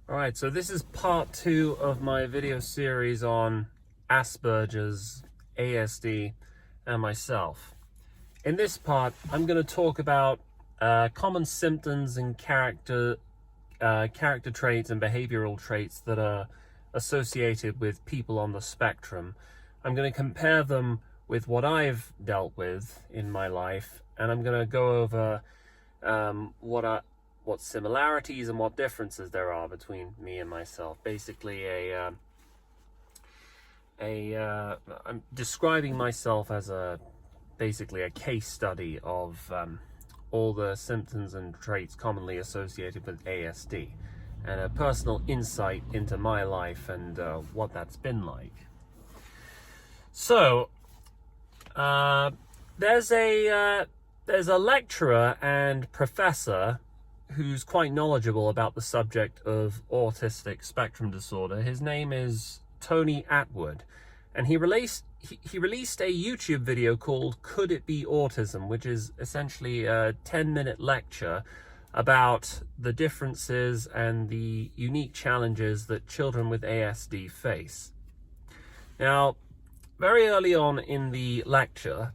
Alright, so this is part 2 of my video series on Asperger's, ASD, and myself. In this part, I'm going to talk about common symptoms and character traits and behavioral traits that are associated with people on the spectrum. I'm going to compare them with what I've dealt with in my life, and I'm going to go over what similarities and what differences there are between me and myself. Basically, I'm describing myself as basically a case study of all the symptoms and traits commonly associated with ASD, and a personal insight into my life and what that's been like. So, there's a lecturer and professor who's quite knowledgeable about the subject of autistic spectrum disorder. His name is Tony Attwood, and he released a YouTube video called "Could It Be Autism?", which is essentially a 10-minute lecture about the differences and the unique challenges that children with ASD face. Now, very early on in the lecture,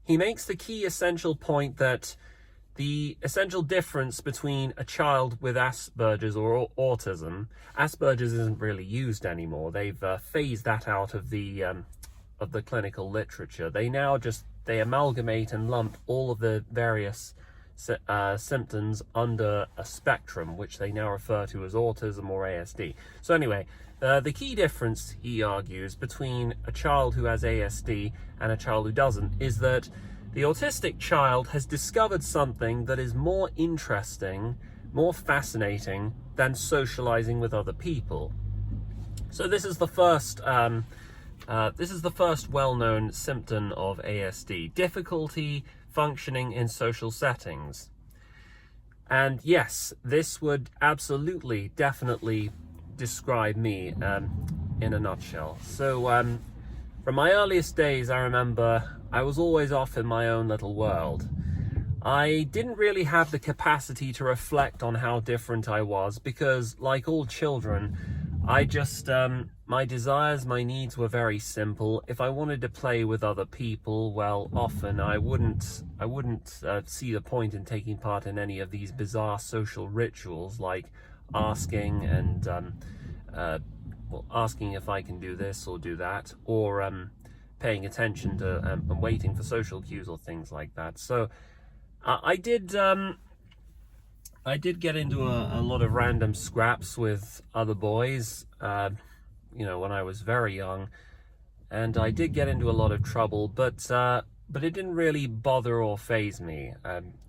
he makes the key essential point that the essential difference between a child with Asperger's or autism — Asperger's isn't really used anymore. They've phased that out of the clinical literature. They amalgamate and lump all of the various symptoms under a spectrum, which they now refer to as autism or ASD. So anyway, the key difference, he argues, between a child who has ASD and a child who doesn't is that the autistic child has discovered something that is more interesting, more fascinating than socializing with other people. So this is the first well-known symptom of ASD: difficulty functioning in social settings. And yes, this would absolutely, definitely describe me in a nutshell. So from my earliest days, I remember I was always off in my own little world. I didn't really have the capacity to reflect on how different I was because, like all children, my desires, my needs were very simple. If I wanted to play with other people, well, often I wouldn't see the point in taking part in any of these bizarre social rituals like asking if I can do this or do that, or paying attention to and waiting for social cues or things like that. So I did get into a lot of random scraps with other boys, when I was very young, and I did get into a lot of trouble, but it didn't really bother or faze me.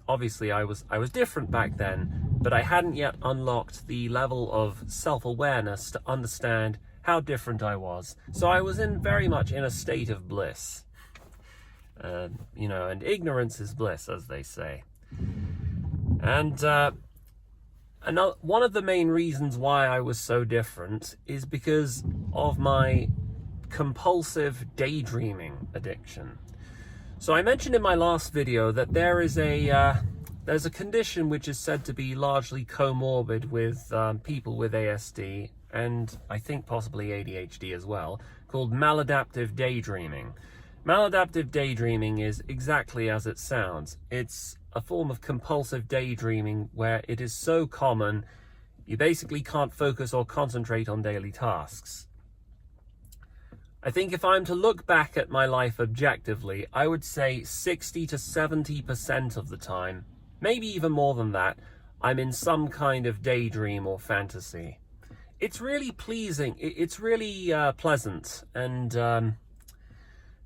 Obviously, I was different back then, but I hadn't yet unlocked the level of self-awareness to understand how different I was. So I was very much in a state of bliss. And ignorance is bliss, as they say. And one of the main reasons why I was so different is because of my compulsive daydreaming addiction. So I mentioned in my last video that there's a condition which is said to be largely comorbid with people with ASD, and I think possibly ADHD as well, called maladaptive daydreaming. Maladaptive daydreaming is exactly as it sounds. It's a form of compulsive daydreaming where it is so common you basically can't focus or concentrate on daily tasks. I think if I'm to look back at my life objectively, I would say 60 to 70% of the time, maybe even more than that, I'm in some kind of daydream or fantasy. It's really pleasing. It's really pleasant and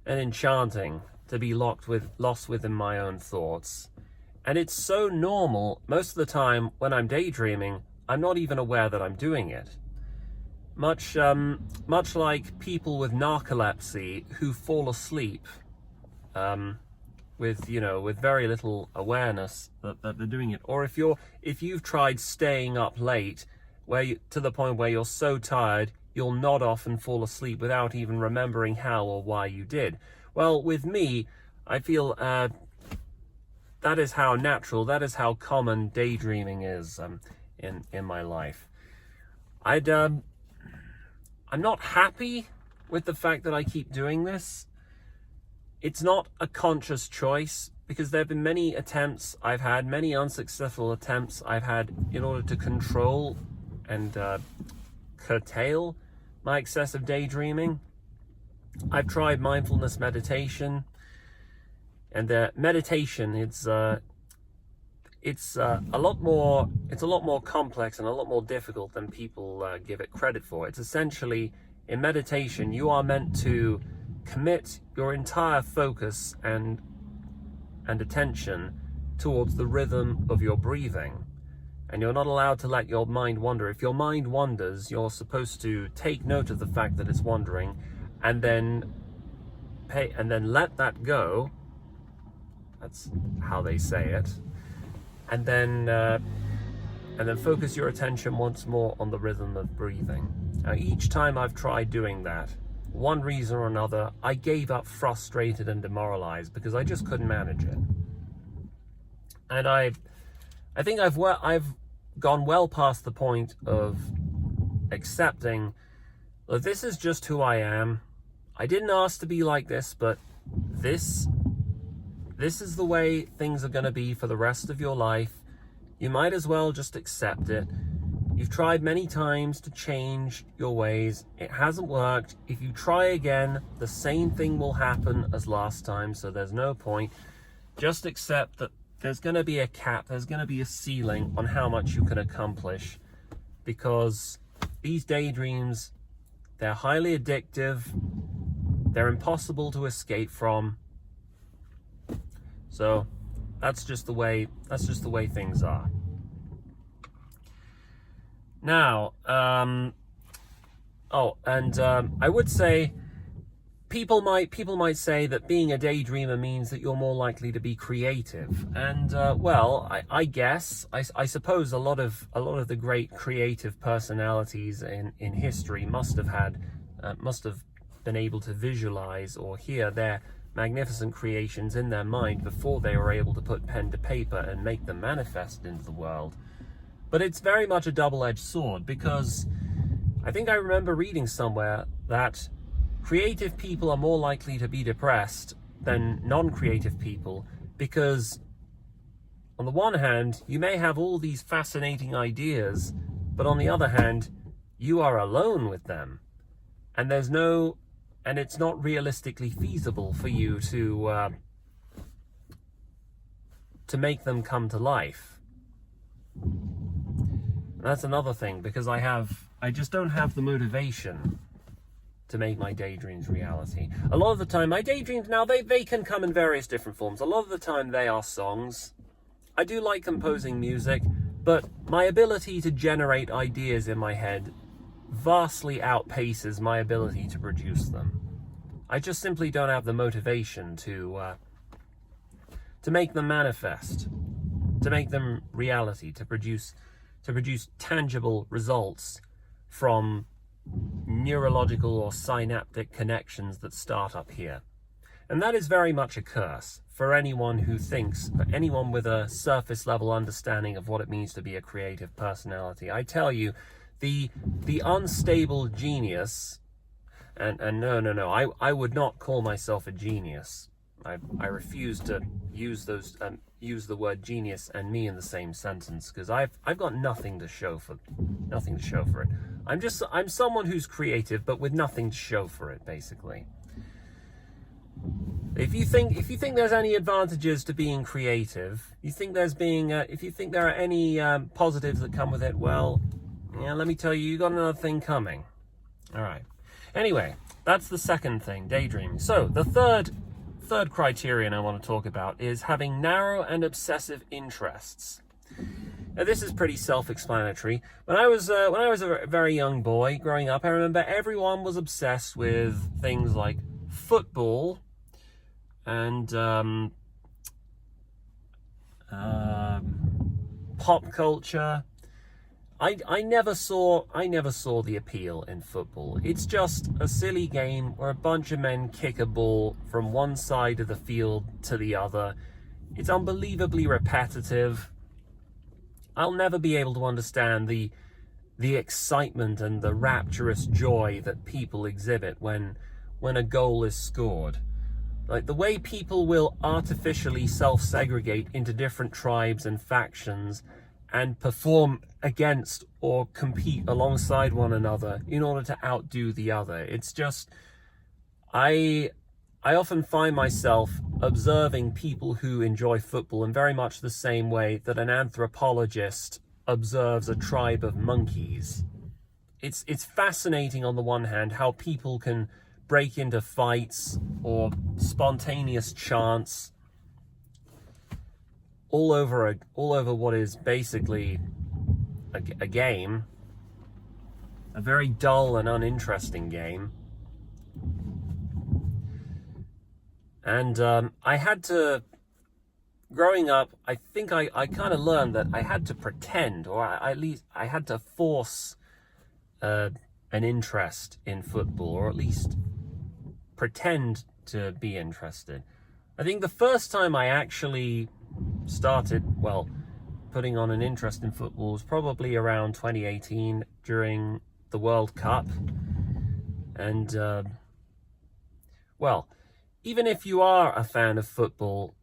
enchanting to be lost within my own thoughts. And it's so normal. Most of the time when I'm daydreaming, I'm not even aware that I'm doing it. Much like people with narcolepsy who fall asleep with very little awareness that they're doing it. Or if you've tried staying up late to the point where you're so tired you'll nod off and fall asleep without even remembering how or why you did. Well, with me, I feel that is how natural, that is how common daydreaming is in my life. I'm not happy with the fact that I keep doing this. It's not a conscious choice, because there have been many attempts I've had, many unsuccessful attempts I've had in order to control and curtail my excessive daydreaming. I've tried mindfulness meditation, and meditation, it's a lot more complex and a lot more difficult than people give it credit for. It's essentially, in meditation, you are meant to commit your entire focus and attention towards the rhythm of your breathing, and you're not allowed to let your mind wander. If your mind wanders, you're supposed to take note of the fact that it's wandering, and then let that go. That's how they say it. And then focus your attention once more on the rhythm of breathing. Now, each time I've tried doing that, one reason or another, I gave up frustrated and demoralized because I just couldn't manage it. And I think I've gone well past the point of accepting that this is just who I am. I didn't ask to be like this, but this is the way things are going to be for the rest of your life. You might as well just accept it. You've tried many times to change your ways. It hasn't worked. If you try again, the same thing will happen as last time, so there's no point. Just accept that there's going to be a cap, there's going to be a ceiling on how much you can accomplish, because these daydreams, they're highly addictive. They're impossible to escape from. So that's just the way things are. Now, I would say people might say that being a daydreamer means that you're more likely to be creative. And I guess I suppose a lot of the great creative personalities in history must have been able to visualize or hear their magnificent creations in their mind before they were able to put pen to paper and make them manifest into the world. But it's very much a double-edged sword, because I think I remember reading somewhere that creative people are more likely to be depressed than non-creative people, because on the one hand, you may have all these fascinating ideas, but on the other hand, you are alone with them, and it's not realistically feasible for you to make them come to life. And that's another thing, because I just don't have the motivation to make my daydreams reality. A lot of the time, my daydreams now, they can come in various different forms. A lot of the time, they are songs. I do like composing music, but my ability to generate ideas in my head vastly outpaces my ability to produce them. I just simply don't have the motivation to make them manifest, to make them reality, to produce tangible results from neurological or synaptic connections that start up here. And that is very much a curse for anyone with a surface level understanding of what it means to be a creative personality. I tell you, the unstable genius, and no, I would not call myself a genius. I refuse to use the word genius and me in the same sentence, because I've got nothing to show for it. I'm someone who's creative but with nothing to show for it, basically. If you think there's any advantages to being creative, if you think there are any positives that come with it, well, yeah, let me tell you, you got another thing coming. All right. Anyway, that's the second thing, daydreaming. So the third criterion I want to talk about is having narrow and obsessive interests. Now, this is pretty self-explanatory. When I was a very young boy growing up, I remember everyone was obsessed with things like football and pop culture. I never saw the appeal in football. It's just a silly game where a bunch of men kick a ball from one side of the field to the other. It's unbelievably repetitive. I'll never be able to understand the the excitement and the rapturous joy that people exhibit when a goal is scored. Like the way people will artificially self-segregate into different tribes and factions and perform against or compete alongside one another in order to outdo the other. It's just, I often find myself observing people who enjoy football in very much the same way that an anthropologist observes a tribe of monkeys. It's fascinating on the one hand how people can break into fights or spontaneous chants all over what is basically a game, a very dull and uninteresting game. And I had to, growing up, I think I kind of learned that I had to pretend, or at least I had to force an interest in football, or at least pretend to be interested. I think the first time I actually started, well, putting on an interest in football was probably around 2018 during the World Cup. And, well, even if you are a fan of football,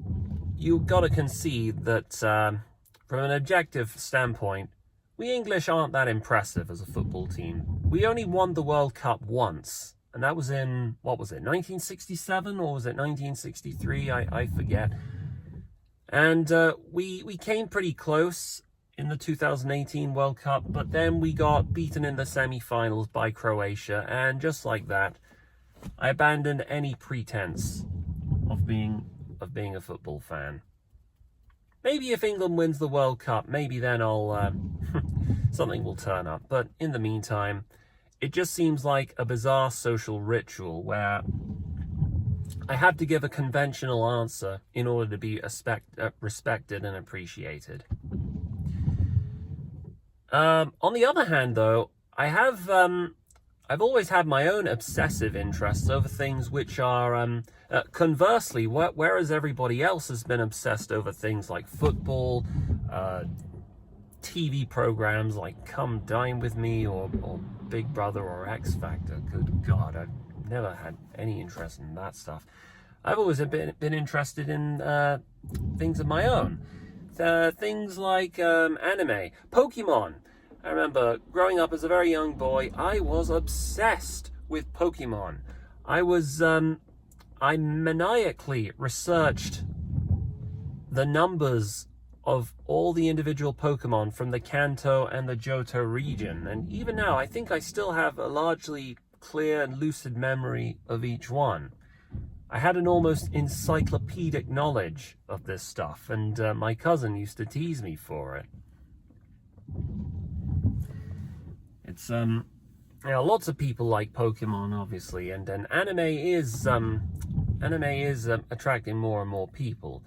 you've got to concede that from an objective standpoint, we English aren't that impressive as a football team. We only won the World Cup once, and that was in, what was it, 1967 or was it 1963? I forget. And we came pretty close in the 2018 World Cup, but then we got beaten in the semi-finals by Croatia, and just like that, I abandoned any pretense of being a football fan. Maybe if England wins the World Cup, maybe then I'll something will turn up. But in the meantime, it just seems like a bizarre social ritual where I have to give a conventional answer in order to be respected and appreciated. On the other hand, though, I've always had my own obsessive interests over things which are, conversely, whereas everybody else has been obsessed over things like football, TV programs like Come Dine With Me or Big Brother or X Factor. Good God, I've never had any interest in that stuff. I've always been interested in things of my own. Things like anime, Pokemon. I remember growing up as a very young boy, I was obsessed with Pokemon. I maniacally researched the numbers of all the individual Pokemon from the Kanto and the Johto region. And even now, I think I still have a largely clear and lucid memory of each one. I had an almost encyclopedic knowledge of this stuff, and my cousin used to tease me for it. It's lots of people like Pokemon, obviously, and anime is attracting more and more people.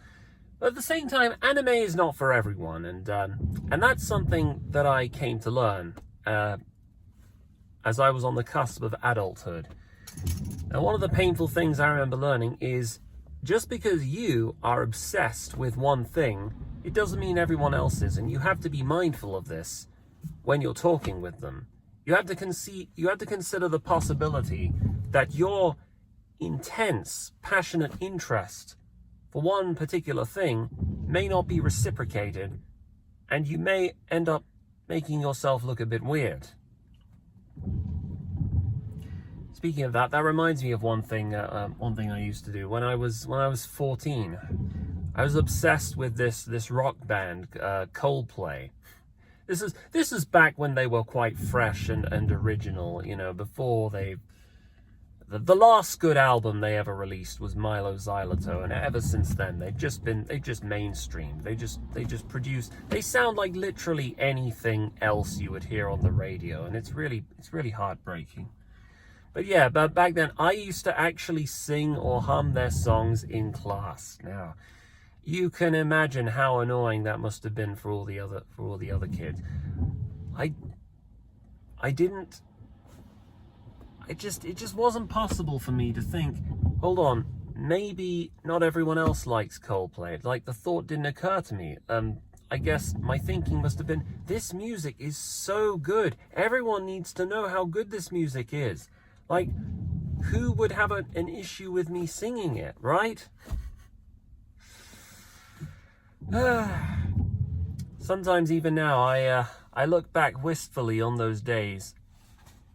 But at the same time, anime is not for everyone, and that's something that I came to learn as I was on the cusp of adulthood. Now, one of the painful things I remember learning is just because you are obsessed with one thing, it doesn't mean everyone else is, and you have to be mindful of this when you're talking with them. You have to consider the possibility that your intense, passionate interest for one particular thing may not be reciprocated, and you may end up making yourself look a bit weird. Speaking of that reminds me of one thing I used to do when I was 14. I was obsessed with this rock band, Coldplay. This is back when they were quite fresh and original, you know, before the last good album they ever released was Milo Xyloto, and ever since then they've just mainstreamed. They sound like literally anything else you would hear on the radio, and it's really heartbreaking. But yeah, but back then I used to actually sing or hum their songs in class. Now, you can imagine how annoying that must have been for all the other kids. It just wasn't possible for me to think, hold on, maybe not everyone else likes Coldplay. Like, the thought didn't occur to me. I guess my thinking must have been, this music is so good. Everyone needs to know how good this music is. Like, who would have an issue with me singing it, right? Sometimes even now, I look back wistfully on those days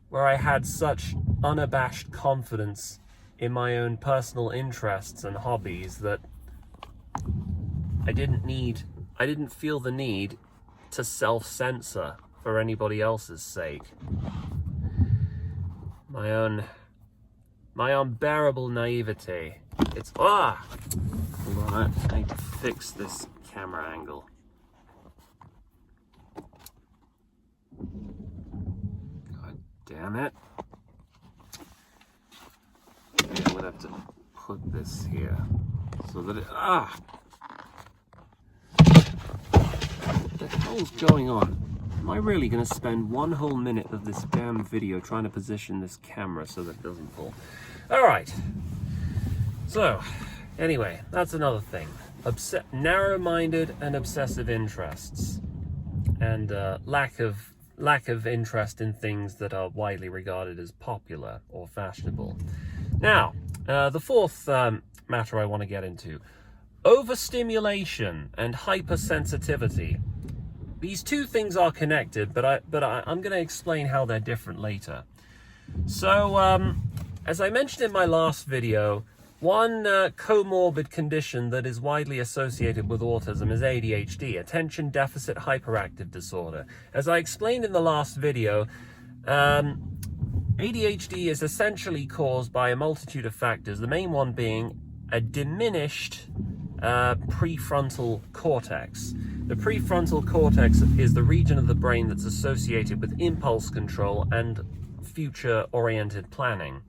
where I had such unabashed confidence in my own personal interests and hobbies that I didn't feel the need to self-censor for anybody else's sake. My unbearable naivete. It's, hold on, I need to fix this camera angle. God damn it. Okay, I'm gonna have to put this here so that it, What the hell's going on? Am I really going to spend one whole minute of this damn video trying to position this camera so that it doesn't fall? Alright. So, anyway, that's another thing. Narrow-minded and obsessive interests. And lack of interest in things that are widely regarded as popular or fashionable. Now, the fourth matter I want to get into. Overstimulation and hypersensitivity. These two things are connected, but I'm going to explain how they're different later. So, as I mentioned in my last video, one comorbid condition that is widely associated with autism is ADHD, Attention Deficit Hyperactive Disorder. As I explained in the last video, ADHD is essentially caused by a multitude of factors, the main one being a diminished prefrontal cortex. The prefrontal cortex is the region of the brain that's associated with impulse control and future-oriented planning.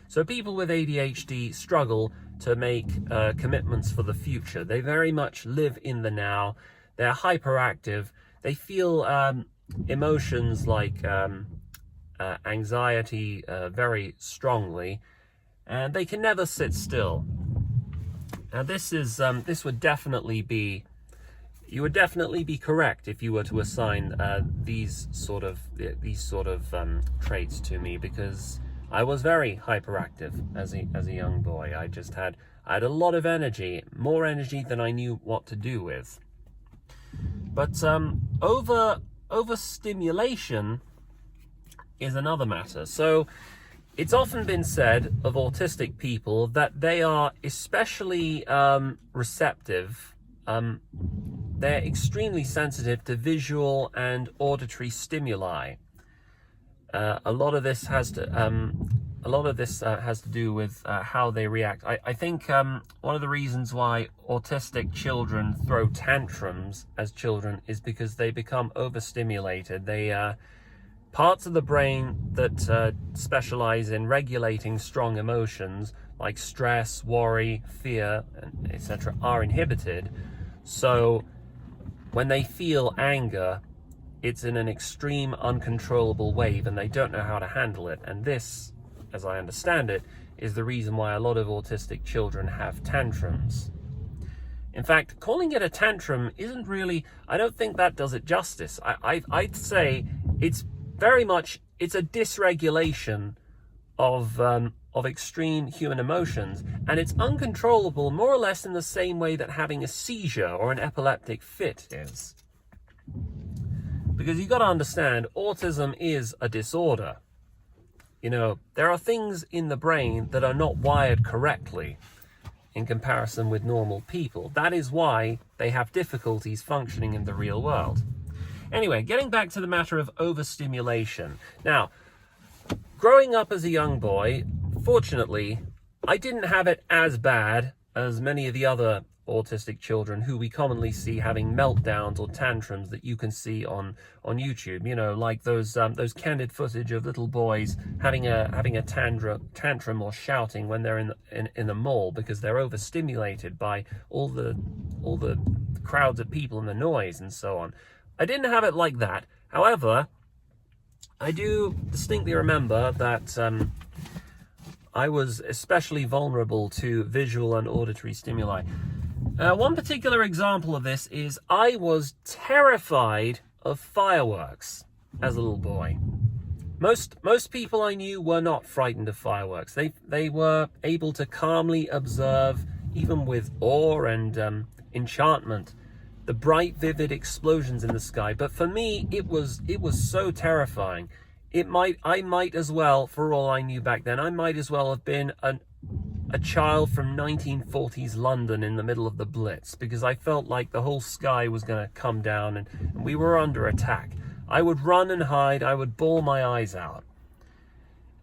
So people with ADHD struggle to make commitments for the future. They very much live in the now. They're hyperactive. They feel emotions like anxiety very strongly, and they can never sit still. Now this would definitely be, you would definitely be correct if you were to assign these sort of traits to me, because I was very hyperactive as a young boy. I had a lot of energy, more energy than I knew what to do with. But overstimulation is another matter. So it's often been said of autistic people that they are especially receptive. They're extremely sensitive to visual and auditory stimuli. A lot of this has to do with how they react. I think one of the reasons why autistic children throw tantrums as children is because they become overstimulated. Parts of the brain that specialize in regulating strong emotions like stress, worry, fear, etc. are inhibited. So when they feel anger, it's in an extreme uncontrollable wave and they don't know how to handle it. And this, as I understand it, is the reason why a lot of autistic children have tantrums. In fact, calling it a tantrum isn't really, I don't think that does it justice. I'd say it's very much, it's a dysregulation of extreme human emotions, and it's uncontrollable more or less in the same way that having a seizure or an epileptic fit is. Because you've got to understand, autism is a disorder. You know, there are things in the brain that are not wired correctly in comparison with normal people. That is why they have difficulties functioning in the real world. Anyway, getting back to the matter of overstimulation. Now, growing up as a young boy, fortunately, I didn't have it as bad as many of the other autistic children who we commonly see having meltdowns or tantrums that you can see on YouTube. You know, like those candid footage of little boys having a tantrum or shouting when they're in the mall because they're overstimulated by all the crowds of people and the noise and so on. I didn't have it like that. However, I do distinctly remember that I was especially vulnerable to visual and auditory stimuli. One particular example of this is I was terrified of fireworks as a little boy. Most people I knew were not frightened of fireworks. They were able to calmly observe, even with awe and enchantment, the bright, vivid explosions in the sky. But for me, it was so terrifying. I might as well, for all I knew back then, I might as well have been a child from 1940s London in the middle of the Blitz, because I felt like the whole sky was going to come down and we were under attack. I would run and hide. I would bawl my eyes out.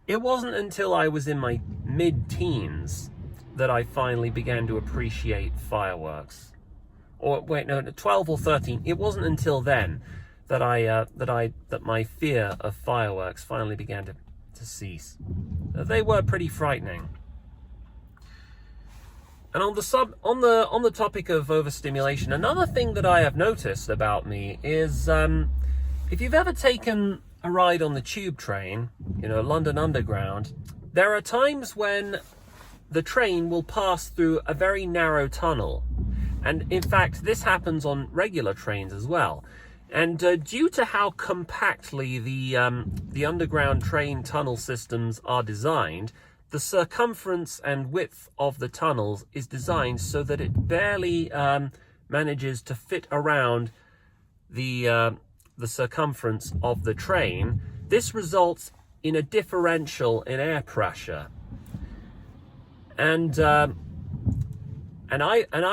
It wasn't until I was in my mid-teens that I finally began to appreciate fireworks. Or wait, no, 12 or 13. It wasn't until then that that my fear of fireworks finally began to cease. They were pretty frightening. And on the topic of overstimulation, another thing that I have noticed about me is if you've ever taken a ride on the tube train, London Underground, there are times when the train will pass through a very narrow tunnel. And in fact, this happens on regular trains as well. And due to how compactly the underground train tunnel systems are designed, the circumference and width of the tunnels is designed so that it barely manages to fit around the circumference of the train. This results in a differential in air pressure, and I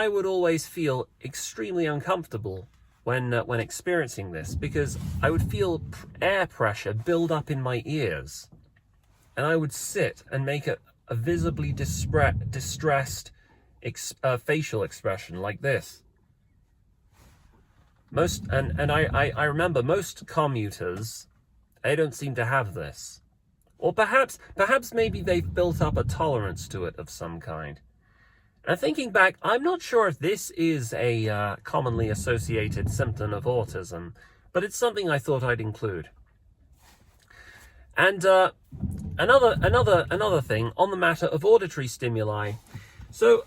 would always feel extremely uncomfortable when experiencing this, because I would feel air pressure build up in my ears, and I would sit and make a visibly distressed facial expression like this. I remember most commuters, they don't seem to have this. Or perhaps maybe they've built up a tolerance to it of some kind. And thinking back, I'm not sure if this is a commonly associated symptom of autism, but it's something I thought I'd include. And another thing on the matter of auditory stimuli. So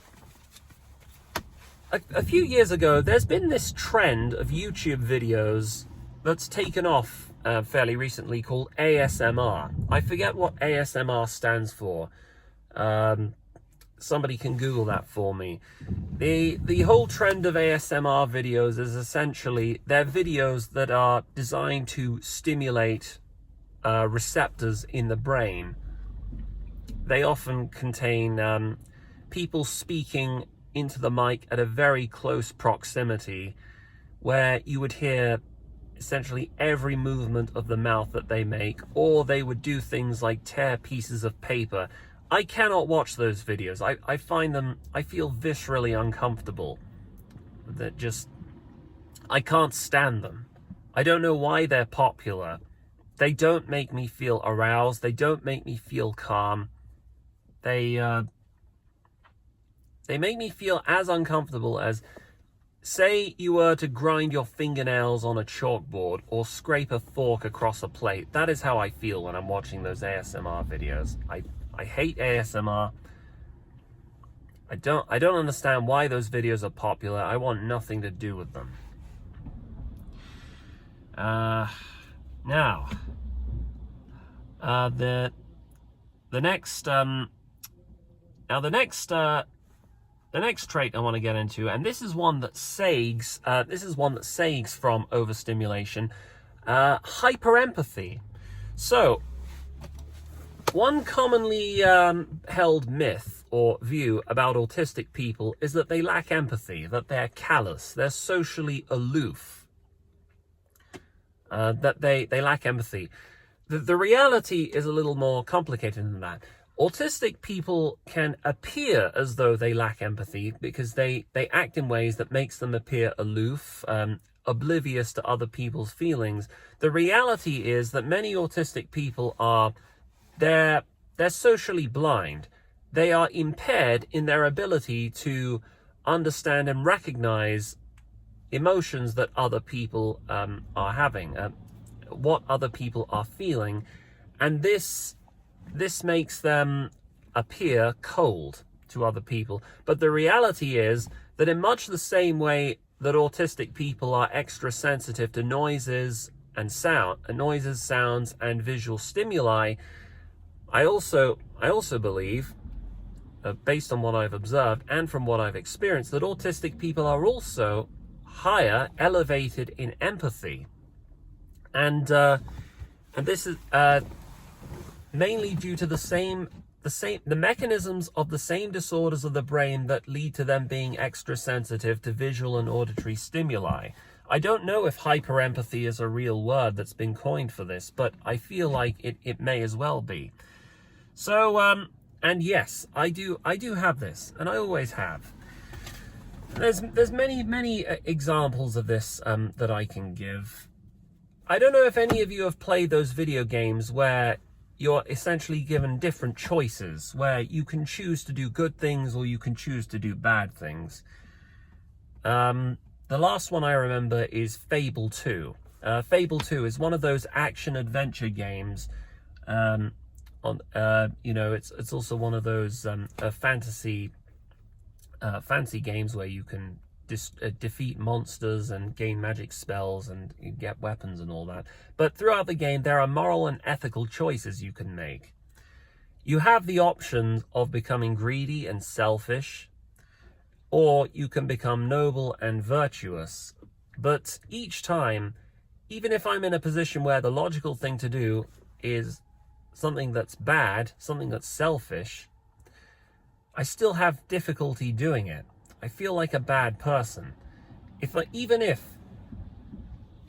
a few years ago, there's been this trend of YouTube videos that's taken off fairly recently called ASMR. I forget what ASMR stands for. Somebody can Google that for me. The whole trend of ASMR videos is essentially they're videos that are designed to stimulate receptors in the brain. They often contain people speaking into the mic at a very close proximity, where you would hear essentially every movement of the mouth that they make, or they would do things like tear pieces of paper. I cannot watch those videos. I find them, I feel viscerally uncomfortable. I can't stand them. I don't know why they're popular. They don't make me feel aroused. They don't make me feel calm. They make me feel as uncomfortable as, say you were to grind your fingernails on a chalkboard or scrape a fork across a plate. That is how I feel when I'm watching those ASMR videos. I hate ASMR. I don't understand why those videos are popular. I want nothing to do with them. Now, the next trait I want to get into, and this is one that sags from overstimulation, hyperempathy. So, one commonly held myth or view about autistic people is that they lack empathy, that they're callous, they're socially aloof, that they lack empathy. The reality is a little more complicated than that. Autistic people can appear as though they lack empathy because they act in ways that makes them appear aloof, oblivious to other people's feelings. The reality is that many autistic people they're socially blind. They are impaired in their ability to understand and recognize emotions that other people are having, what other people are feeling, and this makes them appear cold to other people. But the reality is that in much the same way that autistic people are extra sensitive to noises, sounds, and visual stimuli, I also believe, based on what I've observed and from what I've experienced, that autistic people are also higher, elevated in empathy, and this is mainly due to the mechanisms of the same disorders of the brain that lead to them being extra sensitive to visual and auditory stimuli. I don't know if hyperempathy is a real word that's been coined for this, but I feel like it may as well be. So, and yes, I do have this, and I always have. There's many examples of this that I can give. I don't know if any of you have played those video games where you're essentially given different choices, where you can choose to do good things or you can choose to do bad things. The last one I remember is Fable 2. Fable 2 is one of those action-adventure games. It's also one of those fantasy games where you can defeat monsters and gain magic spells and you get weapons and all that. But throughout the game, there are moral and ethical choices you can make. You have the option of becoming greedy and selfish, or you can become noble and virtuous. But each time, even if I'm in a position where the logical thing to do is something that's bad, something that's selfish, I still have difficulty doing it. I feel like a bad person. Even if,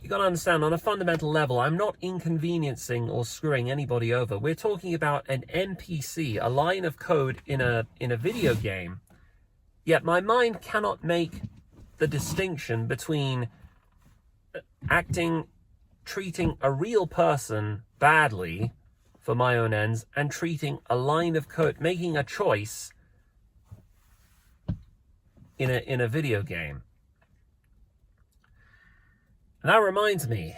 you gotta understand, on a fundamental level, I'm not inconveniencing or screwing anybody over. We're talking about an NPC, a line of code in a video game. Yet my mind cannot make the distinction between treating a real person badly for my own ends and treating a line of code, making a choice in a video game. And that reminds me,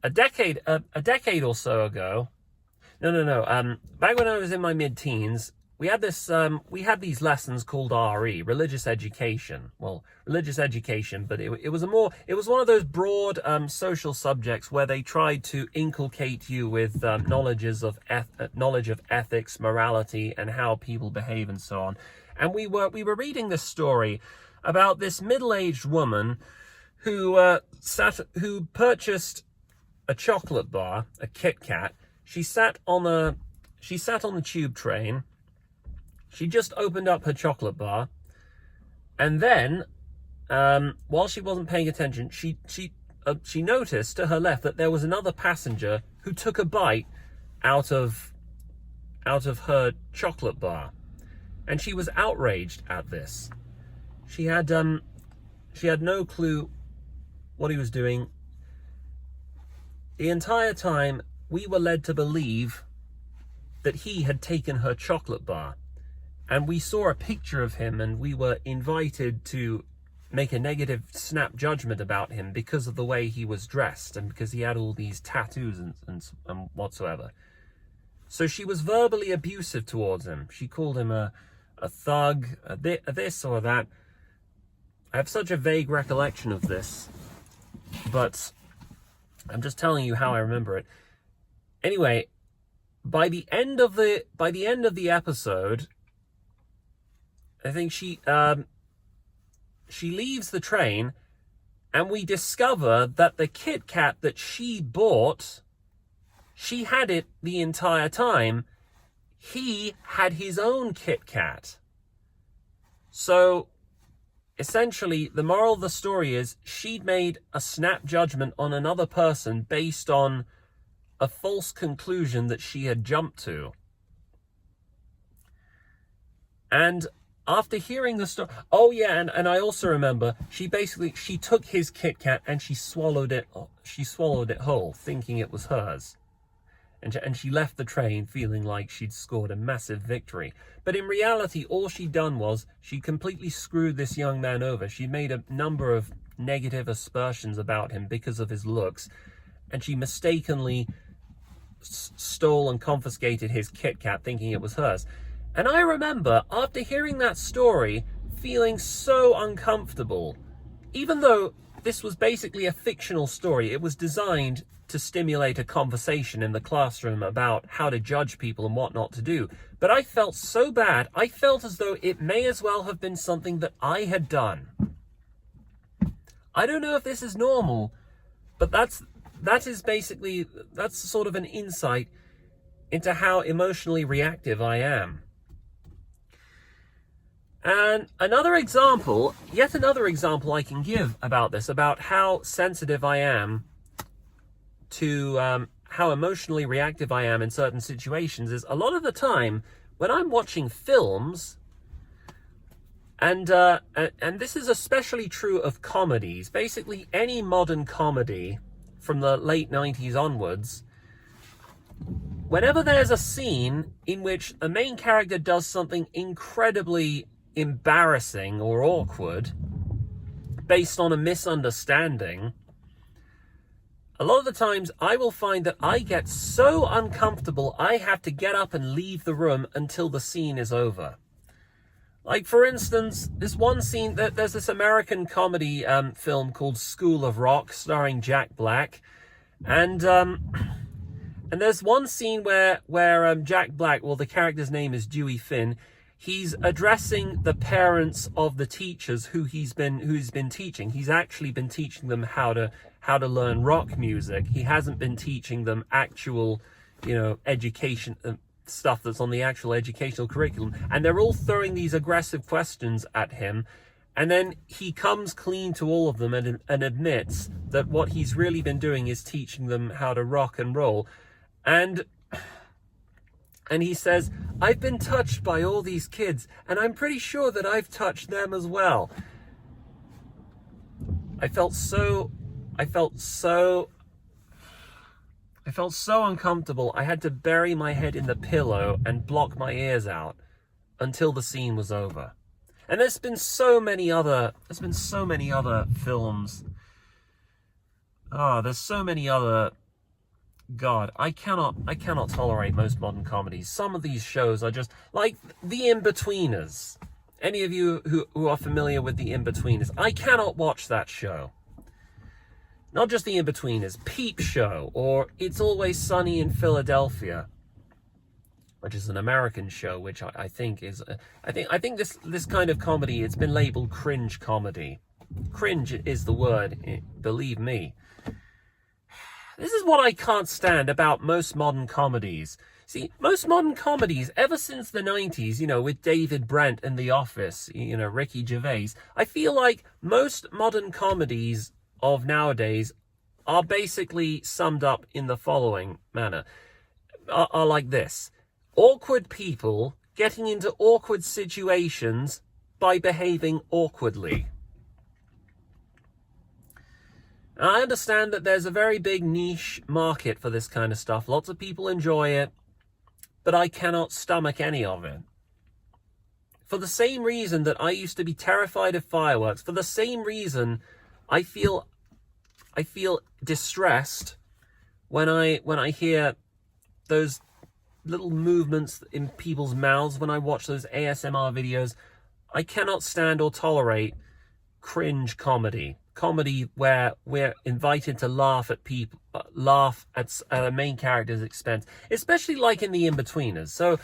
a decade or so ago, back when I was in my mid-teens, we had these lessons called RE, religious education. Well, religious education, but it was one of those broad social subjects where they tried to inculcate you with knowledge of ethics, morality, and how people behave and so on. And we were reading this story about this middle-aged woman who purchased a chocolate bar, a Kit Kat. She sat on the tube train. She just opened up her chocolate bar, and then, while she wasn't paying attention, she noticed to her left that there was another passenger who took a bite out of her chocolate bar, and she was outraged at this. She had no clue what he was doing. The entire time, we were led to believe that he had taken her chocolate bar. And we saw a picture of him, and we were invited to make a negative snap judgment about him because of the way he was dressed and because he had all these tattoos and whatsoever. So she was verbally abusive towards him. She called him a thug, a this or that. I have such a vague recollection of this, but I'm just telling you how I remember it. Anyway, by the end of the episode, I think she leaves the train, and we discover that the Kit Kat that she bought, she had it the entire time. He had his own Kit Kat. So, essentially, the moral of the story is she'd made a snap judgment on another person based on a false conclusion that she had jumped to. And after hearing the story, and I also remember she took his Kit Kat and she swallowed it whole, thinking it was hers. And she left the train feeling like she'd scored a massive victory. But in reality, all she'd done was she completely screwed this young man over. She made a number of negative aspersions about him because of his looks, and she mistakenly stole and confiscated his Kit Kat thinking it was hers. And I remember, after hearing that story, feeling so uncomfortable. Even though this was basically a fictional story, it was designed to stimulate a conversation in the classroom about how to judge people and what not to do. But I felt so bad. I felt as though it may as well have been something that I had done. I don't know if this is normal, but that's sort of an insight into how emotionally reactive I am. And yet another example I can give about this, about how sensitive I am to how emotionally reactive I am in certain situations, is a lot of the time when I'm watching films, and this is especially true of comedies, basically any modern comedy from the late 90s onwards, whenever there's a scene in which a main character does something incredibly embarrassing or awkward based on a misunderstanding, a lot of the times I will find that I get so uncomfortable I have to get up and leave the room until the scene is over. Like, for instance, this one scene, there's this American comedy film called School of Rock starring Jack Black, and there's one scene where Jack Black, well, the character's name is Dewey Finn, he's addressing the parents of the teachers who's been teaching. He's actually been teaching them how to learn rock music. He hasn't been teaching them actual, education stuff that's on the actual educational curriculum. And they're all throwing these aggressive questions at him. And then he comes clean to all of them and admits that what he's really been doing is teaching them how to rock and roll. And he says, I've been touched by all these kids, and I'm pretty sure that I've touched them as well. I felt so uncomfortable. I had to bury my head in the pillow and block my ears out until the scene was over. And there's been so many other films. There's so many other. God, I cannot tolerate most modern comedies. Some of these shows are just like The In-Betweeners. Any of you who are familiar with The In-Betweeners, I cannot watch that show. Not just The In-Betweeners, Peep Show, or It's Always Sunny in Philadelphia, which is an American show, which I think is I think this kind of comedy, it's been labeled cringe comedy. Cringe is the word, believe me. This is what I can't stand about most modern comedies. See, most modern comedies, ever since the 90s, with David Brent and The Office, Ricky Gervais, I feel like most modern comedies of nowadays are basically summed up in the following manner. Are like this. Awkward people getting into awkward situations by behaving awkwardly. I understand that there's a very big niche market for this kind of stuff. Lots of people enjoy it, but I cannot stomach any of it. For the same reason that I used to be terrified of fireworks, for the same reason I feel distressed when I hear those little movements in people's mouths, when I watch those ASMR videos. I cannot stand or tolerate cringe comedy where we're invited to laugh at a main character's expense, especially like in The In-Betweeners. So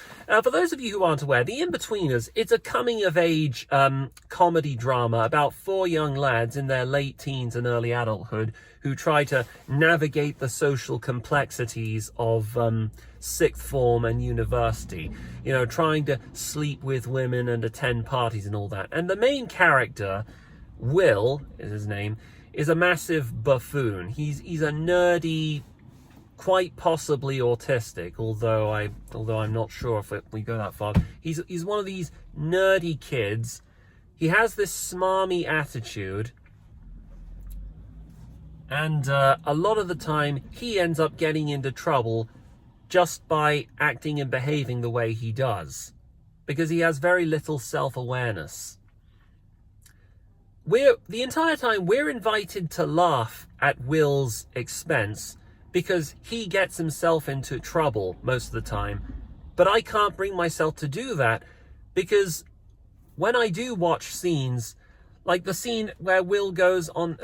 for those of you who aren't aware, The In-Betweeners, it's a coming-of-age comedy drama about 4 young lads in their late teens and early adulthood who try to navigate the social complexities of sixth form and university, trying to sleep with women and attend parties and all that. And the main character, Will is his name, is a massive buffoon. He's a nerdy, quite possibly autistic, although I'm not sure if we go that far. He's one of these nerdy kids. He has this smarmy attitude, and a lot of the time he ends up getting into trouble just by acting and behaving the way he does, because he has very little self-awareness. The entire time we're invited to laugh at Will's expense because he gets himself into trouble most of the time. But I can't bring myself to do that because when I do watch scenes, like the scene where Will goes on,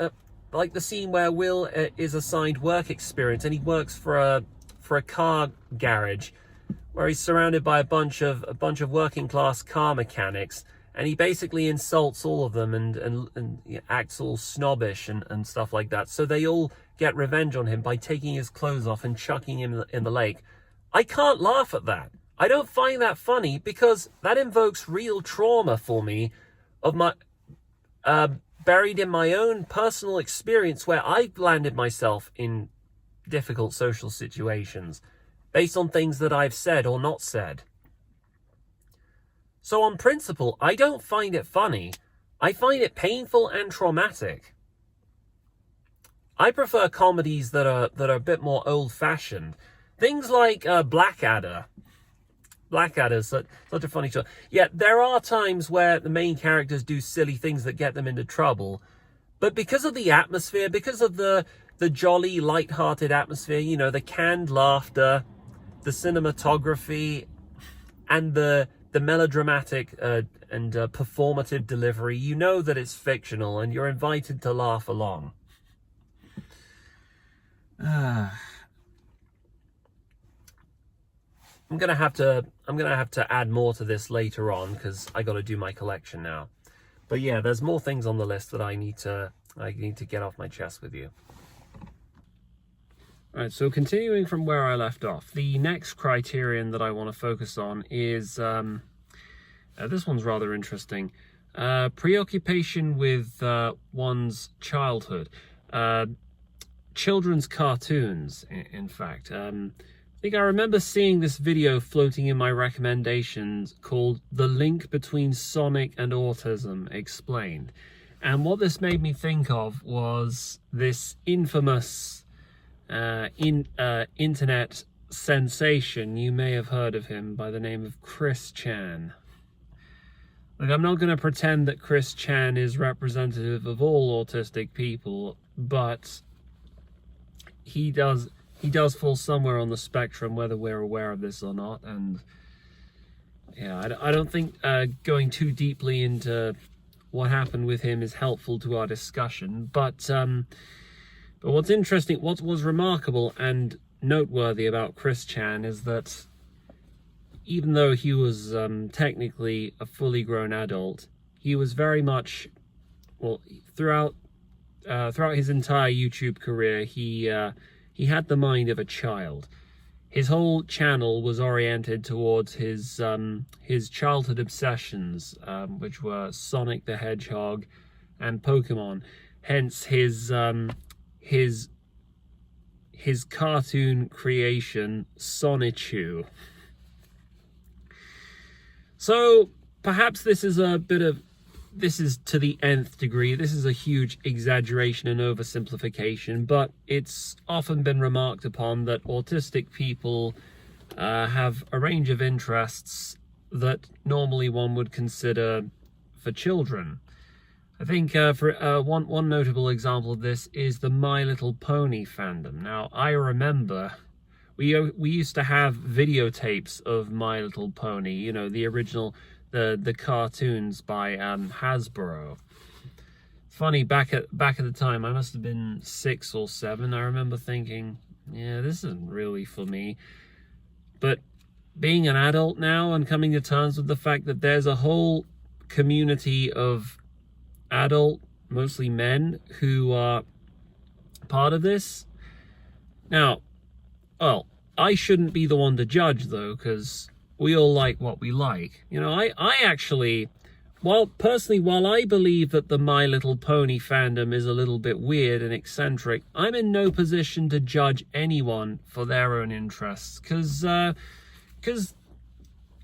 like the scene where Will is assigned work experience and he works for a car garage, where he's surrounded by a bunch of working class car mechanics, and he basically insults all of them and acts all snobbish and stuff like that. So they all get revenge on him by taking his clothes off and chucking him in the lake. I can't laugh at that. I don't find that funny because that invokes real trauma for me of my buried in my own personal experience where I've landed myself in difficult social situations based on things that I've said or not said. So on principle, I don't find it funny. I find it painful and traumatic. I prefer comedies that are a bit more old-fashioned. Things like Blackadder. Blackadder's such a funny show. Yeah, there are times where the main characters do silly things that get them into trouble. But because of the atmosphere, because of the jolly, light-hearted atmosphere, you know, the canned laughter, the cinematography, and the melodramatic and performative delivery, you know that it's fictional and you're invited to laugh along. I'm gonna have to add more to this later on because I got to do my collection now. But yeah, there's more things on the list that I need to get off my chest with you. All right, so continuing from where I left off, the next criterion that I want to focus on is this one's rather interesting. Preoccupation with one's childhood. Children's cartoons, in fact. I think I remember seeing this video floating in my recommendations called The Link Between Sonic and Autism Explained. And what this made me think of was this infamous internet sensation. You may have heard of him by the name of Chris Chan. Look, I'm not going to pretend that Chris Chan is representative of all autistic people, but he does fall somewhere on the spectrum, whether we're aware of this or not. And yeah, I don't think going too deeply into what happened with him is helpful to our discussion. But what's interesting, what was remarkable and noteworthy about Chris Chan is that even though he was technically a fully grown adult, he was very much, well, throughout his entire YouTube career, he had the mind of a child. His whole channel was oriented towards his childhood obsessions, which were Sonic the Hedgehog and Pokemon. Hence his cartoon creation, Sonichu. So perhaps this is to the nth degree. This is a huge exaggeration and oversimplification, but it's often been remarked upon that autistic people have a range of interests that normally one would consider for children. I think for one notable example of this is the My Little Pony fandom. Now, I remember we used to have videotapes of My Little Pony, you know, the original, the cartoons by Hasbro. Funny, back at the time, I must have been 6 or 7. I remember thinking, yeah, this isn't really for me. But being an adult now and coming to terms with the fact that there's a whole community of adult, mostly men, who are part of this. Now, well, I shouldn't be the one to judge, though, because we all like what we like. You know, I actually, while I believe that the My Little Pony fandom is a little bit weird and eccentric, I'm in no position to judge anyone for their own interests, because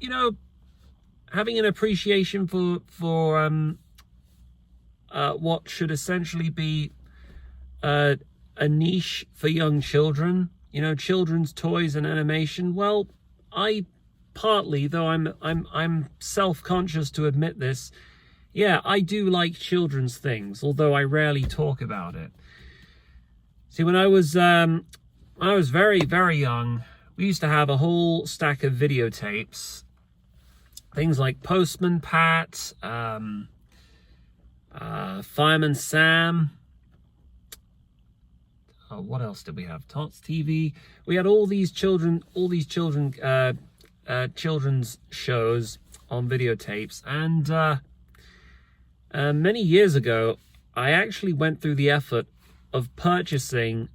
you know, having an appreciation for what should essentially be a niche for young children, you know, children's toys and animation. Well, I partly, though I'm self-conscious to admit this, yeah, I do like children's things, although I rarely talk about it. See, when I was very, very young, we used to have a whole stack of videotapes things like Postman Pat, Fireman Sam. What else did we have? Tots TV. We had all these children's shows on videotapes, and many years ago, I actually went through the effort of purchasing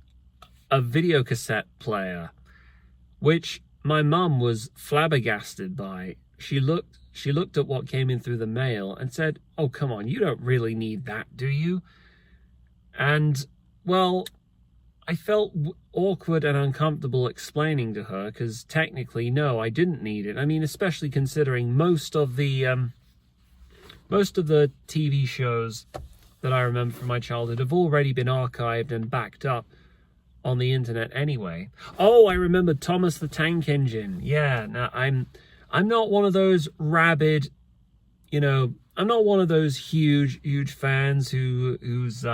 a videocassette player, which my mum was flabbergasted by. She looked at what came in through the mail and said, "Oh, come on, you don't really need that, do you?" And, well, I felt awkward and uncomfortable explaining to her, because technically, no, I didn't need it. I mean, especially considering most of the TV shows that I remember from my childhood have already been archived and backed up on the internet anyway. Oh, I remember Thomas the Tank Engine. Yeah, now I'm not one of those rabid, I'm not one of those huge fans who's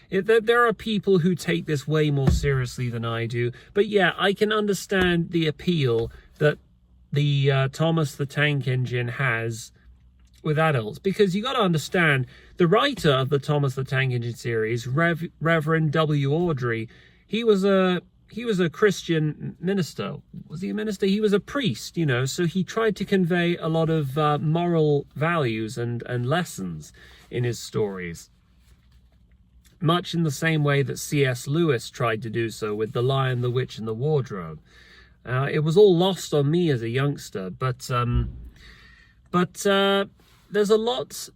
there are people who take this way more seriously than I do. But yeah, I can understand the appeal that the Thomas the Tank Engine has with adults, because you got to understand, the writer of the Thomas the Tank Engine series, Reverend W. Awdry, he was a Christian minister. Was he a minister? He was a priest, so he tried to convey a lot of moral values and lessons in his stories, much in the same way that C.S. Lewis tried to do so with The Lion, the Witch, and the Wardrobe. It was all lost on me as a youngster, but there's a lot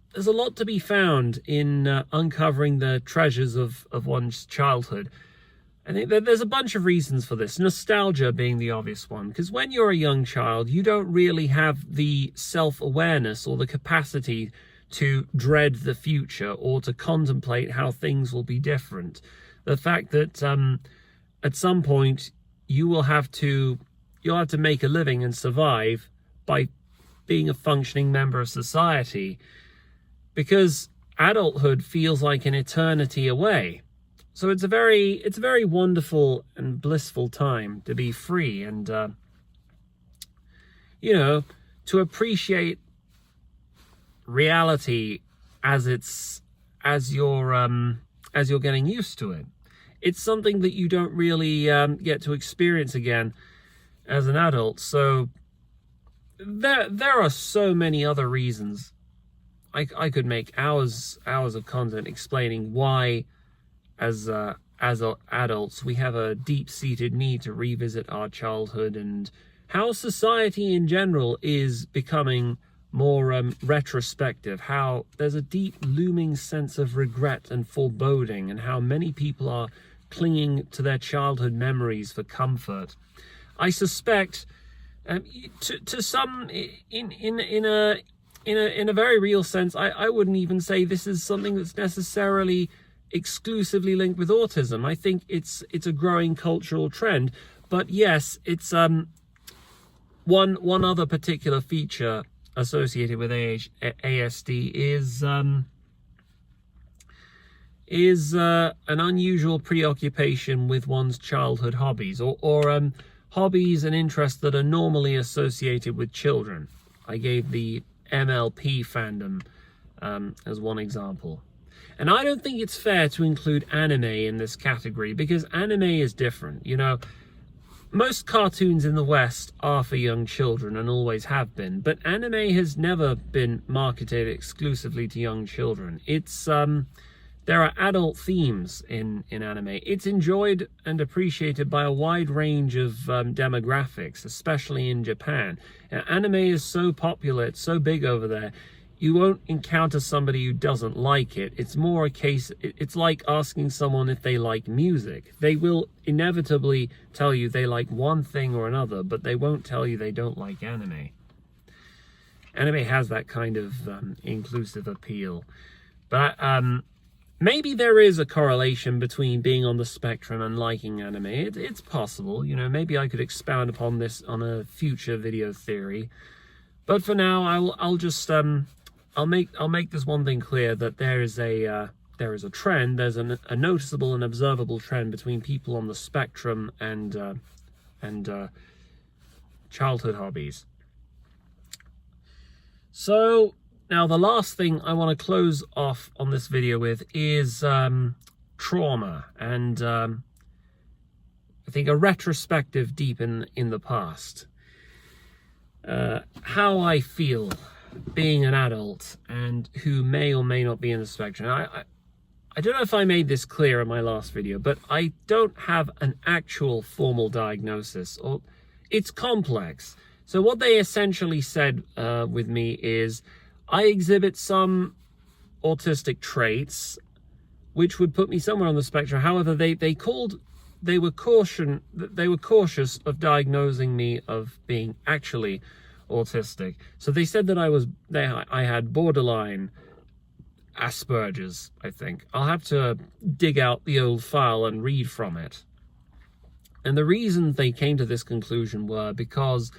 to be found in uncovering the treasures of one's childhood. I think that there's a bunch of reasons for this, nostalgia being the obvious one, because when you're a young child, you don't really have the self-awareness or the capacity to dread the future or to contemplate how things will be different. The fact that at some point you'll have to make a living and survive by being a functioning member of society, because adulthood feels like an eternity away. So it's a very wonderful and blissful time to be free and to appreciate reality as you're getting used to it. It's something that you don't really get to experience again as an adult. So there are so many other reasons. I could make hours of content explaining why, as adults, we have a deep-seated need to revisit our childhood, and how society in general is becoming more retrospective, how there's a deep looming sense of regret and foreboding, and how many people are clinging to their childhood memories for comfort. I suspect to some, in a very real sense, I wouldn't even say this is something that's necessarily exclusively linked with autism. I think it's a growing cultural trend. But yes, it's one other particular feature associated with ASD is an unusual preoccupation with one's childhood hobbies, or hobbies and interests that are normally associated with children. I gave the MLP fandom as one example. And I don't think it's fair to include anime in this category, because anime is different. Most cartoons in the West are for young children and always have been, but anime has never been marketed exclusively to young children. It's there are adult themes in anime. It's enjoyed and appreciated by a wide range of demographics, especially in Japan. Anime is so popular, it's so big over there, you won't encounter somebody who doesn't like it. It's more a case, it's like asking someone if they like music. They will inevitably tell you they like one thing or another, but they won't tell you they don't like anime. Anime has that kind of inclusive appeal. But maybe there is a correlation between being on the spectrum and liking anime. It's possible, maybe I could expound upon this on a future video theory. But for now, I'll just I'll make this one thing clear, that there is a trend. There's a noticeable and observable trend between people on the spectrum and childhood hobbies. So now the last thing I want to close off on this video with is trauma, and I think a retrospective deep in the past. How I feel being an adult and who may or may not be in the spectrum. I don't know if I made this clear in my last video, but I don't have an actual formal diagnosis, or it's complex. So what they essentially said with me is I exhibit some autistic traits which would put me somewhere on the spectrum. However, they were cautious of diagnosing me of being actually autistic. So they said that I had borderline Aspergers, I think. I'll have to dig out the old file and read from it. And the reason they came to this conclusion were because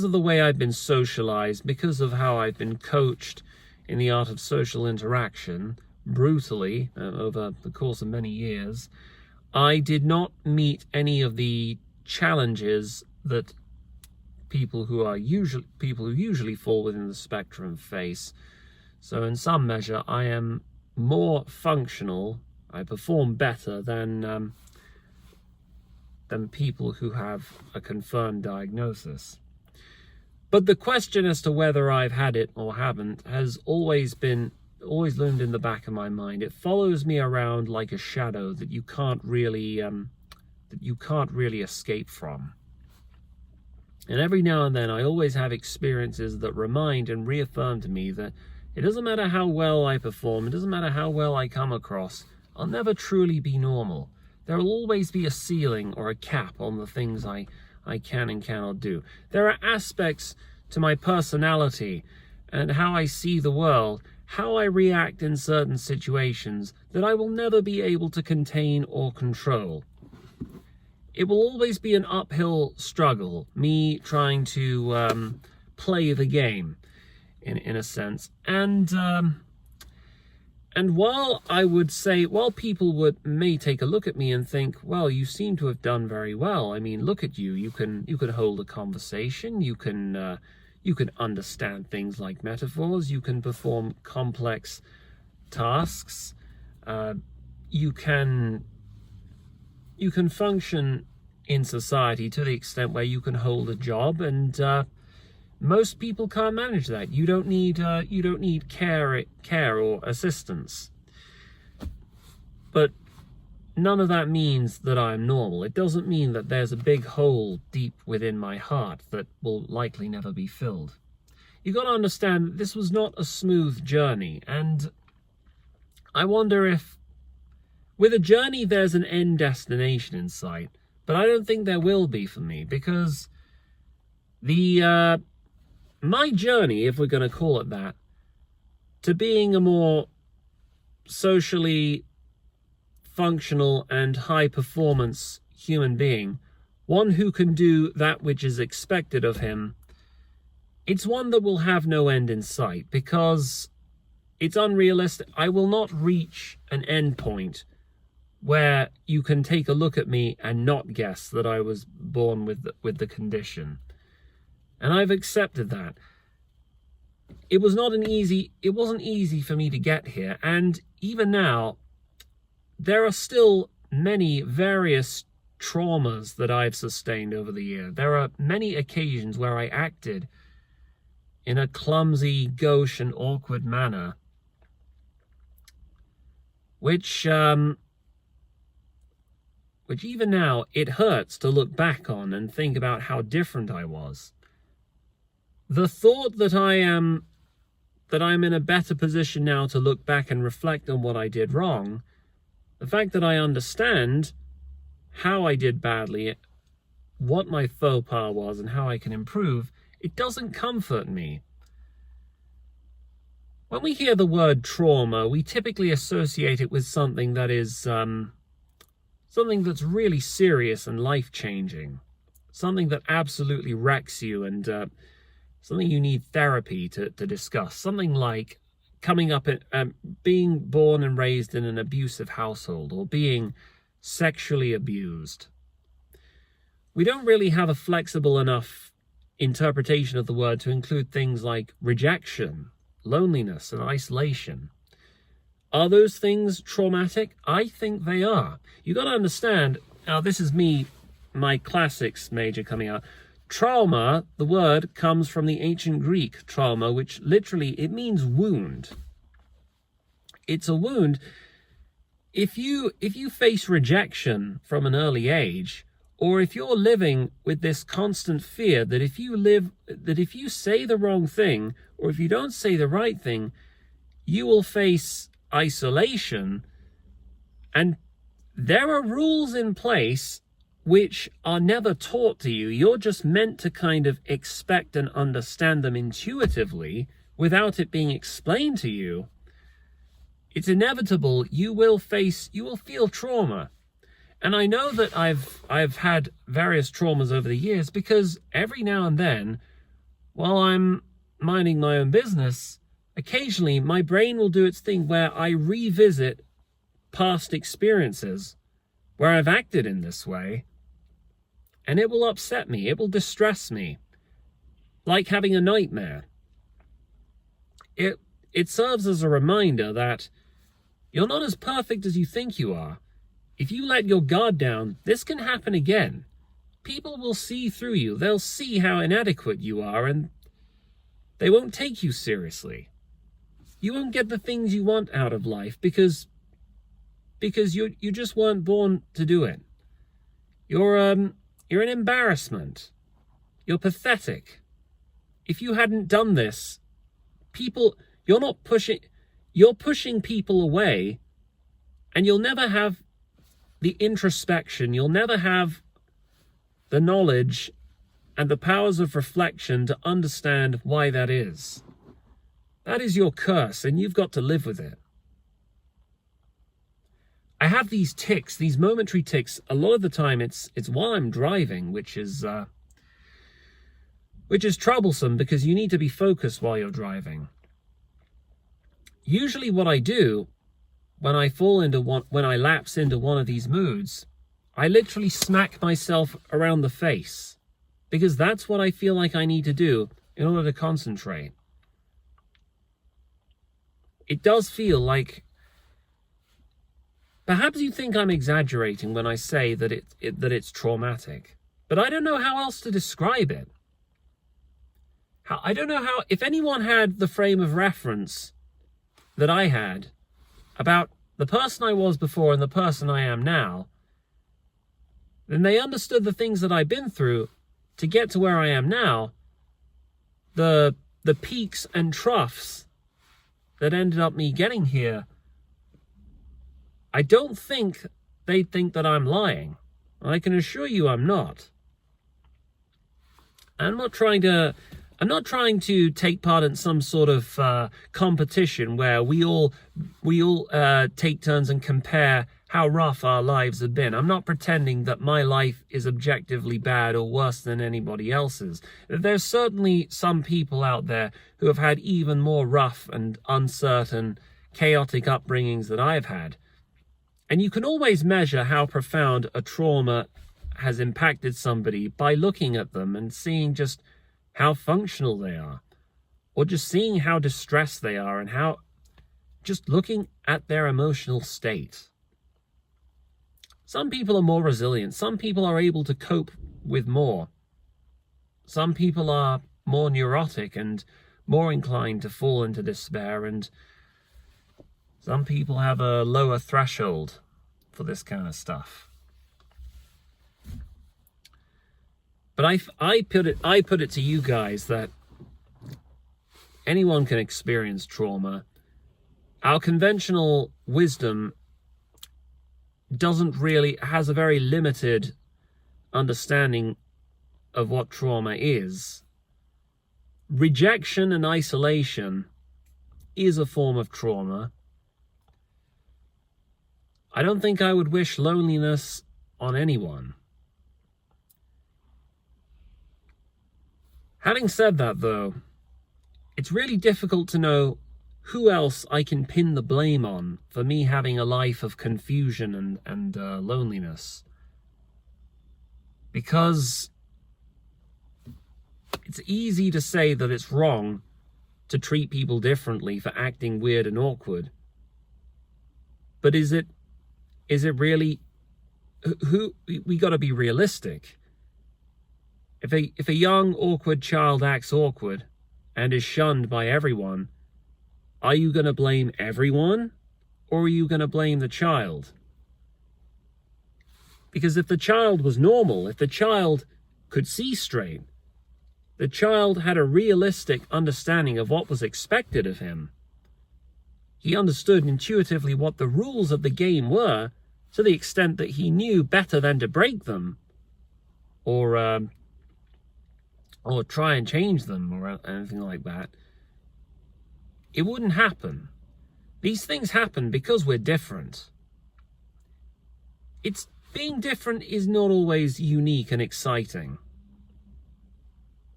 of the way I've been socialized, because of how I've been coached in the art of social interaction, brutally, over the course of many years, I did not meet any of the challenges that people who usually fall within the spectrum face. So in some measure, I am more functional. I perform better than people who have a confirmed diagnosis. But the question as to whether I've had it or haven't has always loomed in the back of my mind. It follows me around like a shadow that you can't really escape from. And every now and then I always have experiences that remind and reaffirm to me that it doesn't matter how well I perform, it doesn't matter how well I come across, I'll never truly be normal. There will always be a ceiling or a cap on the things I can and cannot do. There are aspects to my personality and how I see the world, how I react in certain situations, that I will never be able to contain or control. It will always be an uphill struggle, me trying to play the game, in a sense. And while people may take a look at me and think, well, you seem to have done very well. I mean, look at you. You can hold a conversation. You can understand things like metaphors. You can perform complex tasks. You can function in society to the extent where you can hold a job, and most people can't manage that. You don't need care or assistance. But none of that means that I'm normal. It doesn't mean that there's a big hole deep within my heart that will likely never be filled. You've got to understand that this was not a smooth journey, and I wonder if with a journey there's an end destination in sight, but I don't think there will be for me, because my journey, if we're going to call it that, to being a more socially functional and high-performance human being, one who can do that which is expected of him, it's one that will have no end in sight, because it's unrealistic. I will not reach an end point where you can take a look at me and not guess that I was born with the condition. And I've accepted that. It wasn't easy for me to get here, and even now, there are still many various traumas that I've sustained over the year. There are many occasions where I acted in a clumsy, gauche, and awkward manner, which even now, it hurts to look back on and think about how different I was. The thought that I'm in a better position now to look back and reflect on what I did wrong, the fact that I understand how I did badly, what my faux pas was, and how I can improve, it doesn't comfort me. When we hear the word trauma, we typically associate it with something that is something that's really serious and life-changing, something that absolutely wrecks you, and something you need therapy to discuss, something like coming up being born and raised in an abusive household, or being sexually abused. We don't really have a flexible enough interpretation of the word to include things like rejection, loneliness, and isolation. Are those things traumatic? I think they are. You got to understand, now this is me, my classics major coming out. Trauma, the word, comes from the ancient Greek trauma, which literally, it means wound. It's a wound. If you face rejection from an early age, or if you're living with this constant fear that if you say the wrong thing, or if you don't say the right thing, you will face isolation, and there are rules in place which are never taught to you. You're just meant to kind of expect and understand them intuitively without it being explained to you. It's inevitable. You will feel trauma. And I know that I've had various traumas over the years, because every now and then, while I'm minding my own business, occasionally my brain will do its thing where I revisit past experiences where I've acted in this way, and it will upset me, it will distress me, like having a nightmare. It serves as a reminder that you're not as perfect as you think you are. If you let your guard down, this can happen again. People will see through you. They'll see how inadequate you are, and they won't take you seriously. You won't get the things you want out of life because you just weren't born to do it. You're an embarrassment. You're pathetic. If you hadn't done this, you're pushing people away, and you'll never have the introspection, you'll never have the knowledge and the powers of reflection to understand why that is. That is your curse, and you've got to live with it. I have these tics, these momentary tics. A lot of the time it's while I'm driving, which is troublesome because you need to be focused while you're driving. Usually what I do when I lapse into one of these moods, I literally smack myself around the face, because that's what I feel like I need to do in order to concentrate. It does feel like, perhaps you think I'm exaggerating when I say that it's traumatic, but I don't know how else to describe it. I don't know how, if anyone had the frame of reference that I had about the person I was before and the person I am now, then they understood the things that I've been through to get to where I am now, the peaks and troughs that ended up me getting here. I don't think they think that I'm lying. I can assure you I'm not. I'm not trying to take part in some sort of competition where we all take turns and compare how rough our lives have been. I'm not pretending that my life is objectively bad or worse than anybody else's. There's certainly some people out there who have had even more rough and uncertain, chaotic upbringings than I've had. And you can always measure how profound a trauma has impacted somebody by looking at them and seeing just how functional they are, or just seeing how distressed they are, and how just looking at their emotional state. Some people are more resilient. Some people are able to cope with more. Some people are more neurotic and more inclined to fall into despair, and some people have a lower threshold for this kind of stuff. But I put it to you guys that anyone can experience trauma. Our conventional wisdom has a very limited understanding of what trauma is. Rejection and isolation is a form of trauma. I don't think I would wish loneliness on anyone. Having said that, though, it's really difficult to know who else I can pin the blame on for me having a life of confusion and loneliness. Because it's easy to say that it's wrong to treat people differently for acting weird and awkward. But is it really, we got to be realistic. If a young, awkward child acts awkward and is shunned by everyone, are you going to blame everyone, or are you going to blame the child? Because if the child was normal, if the child could see straight, the child had a realistic understanding of what was expected of him. He understood intuitively what the rules of the game were, to the extent that he knew better than to break them, or try and change them, or anything like that. It wouldn't happen. These things happen because we're different. Being different is not always unique and exciting,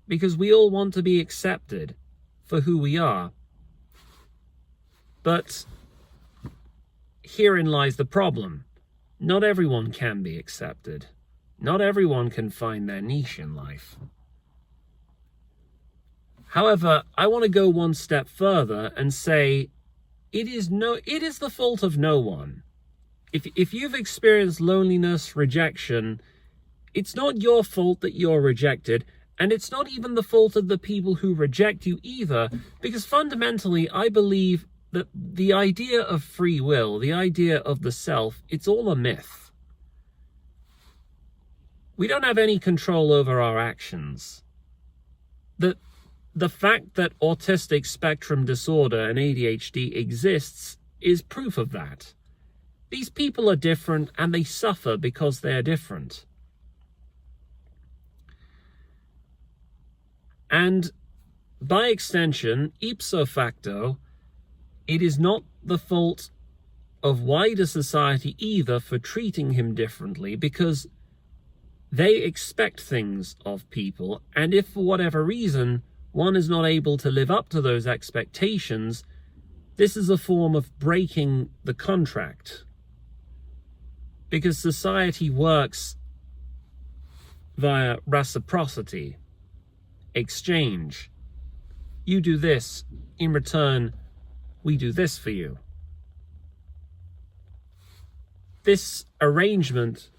because we all want to be accepted for who we are. But herein lies the problem. Not everyone can be accepted. Not everyone can find their niche in life. However, I want to go one step further and say it is the fault of no one. If you've experienced loneliness, rejection, it's not your fault that you're rejected, and it's not even the fault of the people who reject you either, because fundamentally I believe that the idea of free will, the idea of the self, it's all a myth. We don't have any control over our actions. The fact that autistic spectrum disorder and ADHD exists is proof of that. These people are different, and they suffer because they're different. And by extension, ipso facto, it is not the fault of wider society either for treating him differently, because they expect things of people, and if for whatever reason one is not able to live up to those expectations, this is a form of breaking the contract. Because society works via reciprocity, exchange. You do this, in return, we do this for you. This arrangement,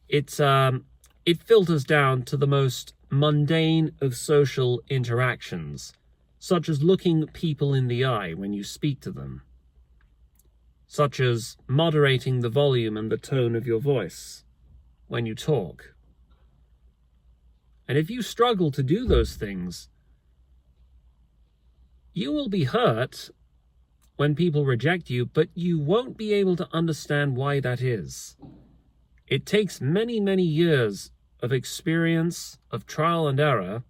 it filters down to the most mundane of social interactions, such as looking people in the eye when you speak to them, such as moderating the volume and the tone of your voice when you talk. And if you struggle to do those things, you will be hurt when people reject you, but you won't be able to understand why that is. It takes many, many years of experience, of trial and error,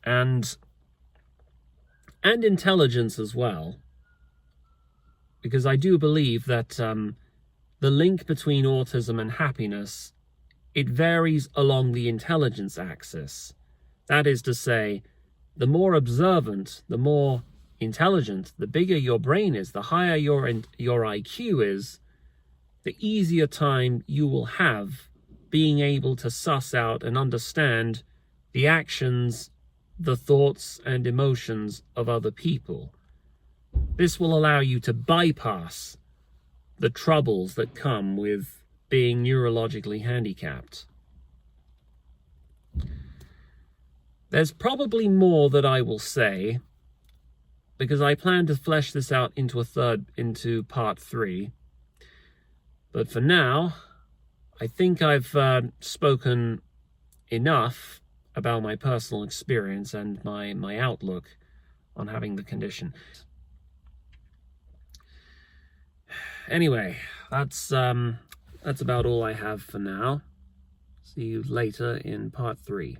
and intelligence as well, because I do believe that the link between autism and happiness, it varies along the intelligence axis. That is to say, the more observant, the more intelligent, the bigger your brain is, the higher your IQ is, the easier time you will have being able to suss out and understand the actions, the thoughts and emotions of other people. This will allow you to bypass the troubles that come with being neurologically handicapped. There's probably more that I will say, because I plan to flesh this out into part 3. But for now, I think I've spoken enough about my personal experience and my outlook on having the condition. Anyway, that's about all I have for now. See you later in part 3.